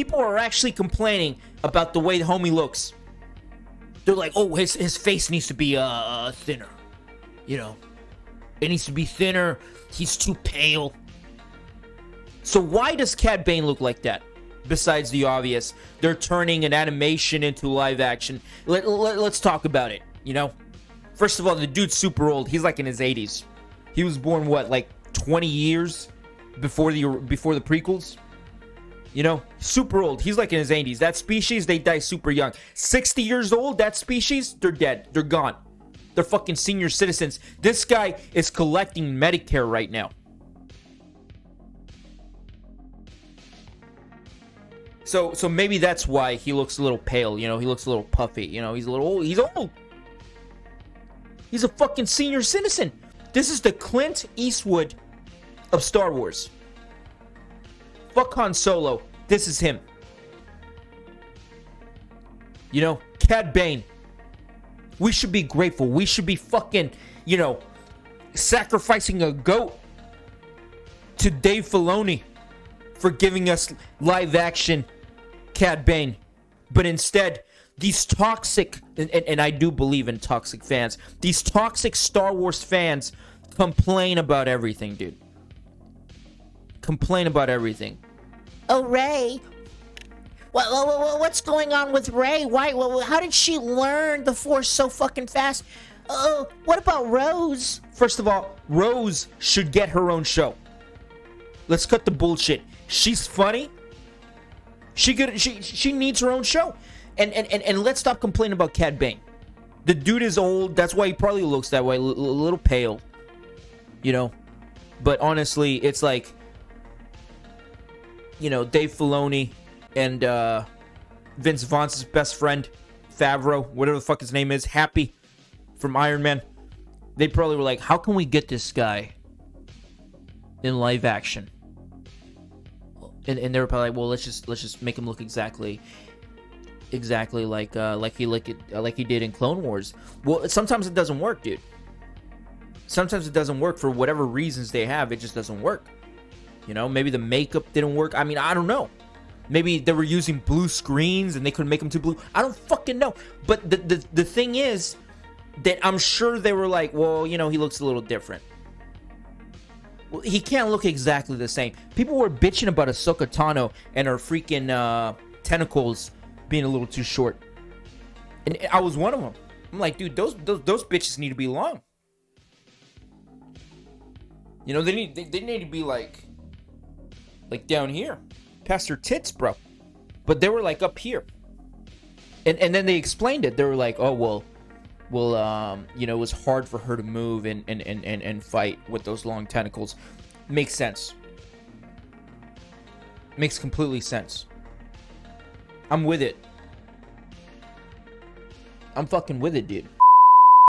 people are actually complaining about the way the homie looks. They're like, oh, his face needs to be thinner. You know, it needs to be thinner. He's too pale. So why does Cad Bane look like that? Besides the obvious, they're turning an animation into live action. Let's talk about it, you know? First of all, the dude's super old. He's like in his 80s. He was born, what, like 20 years before the prequels? You know? Super old. He's like in his 80s. That species, they die super young. 60 years old, that species, they're dead. They're gone. They're fucking senior citizens. This guy is collecting Medicare right now. So maybe that's why he looks a little pale, you know, he looks a little puffy, you know, he's a little old. He's old. He's a fucking senior citizen. This is the Clint Eastwood of Star Wars. Fuck Han Solo. This is him. You know, Cad Bane. We should be grateful. We should be fucking, you know, sacrificing a goat to Dave Filoni for giving us live action Cad Bane. But instead, these toxic, and I do believe in toxic fans, these toxic Star Wars fans complain about everything, dude. Complain about everything. Oh, Rey. What's going on with Rey? Why? How did she learn the Force so fucking fast? Oh, what about Rose? First of all, Rose should get her own show. Let's cut the bullshit. She's funny. She needs her own show. And let's stop complaining about Cad Bane. The dude is old. That's why he probably looks that way. A little pale. You know? But honestly, it's like, you know, Dave Filoni and Vince Vaughn's best friend, Favreau, whatever the fuck his name is, Happy from Iron Man. They probably were like, how can we get this guy in live action? And they were probably like, well, let's just make him look exactly like he did in Clone Wars. Well, sometimes it doesn't work, dude. Sometimes it doesn't work for whatever reasons they have. It just doesn't work. You know, maybe the makeup didn't work. I mean, I don't know. Maybe they were using blue screens and they couldn't make them too blue. I don't fucking know. But the thing is that I'm sure they were like, well, you know, he looks a little different. Well, he can't look exactly the same. People were bitching about Ahsoka Tano and her freaking tentacles being a little too short. And I was one of them. I'm like, dude, those bitches need to be long. You know, they need to be like down here, past her tits, bro. But they were like up here. And then they explained it. They were like, oh well, you know, it was hard for her to move and fight with those long tentacles. Makes sense. Makes completely sense. I'm with it. I'm fucking with it, dude.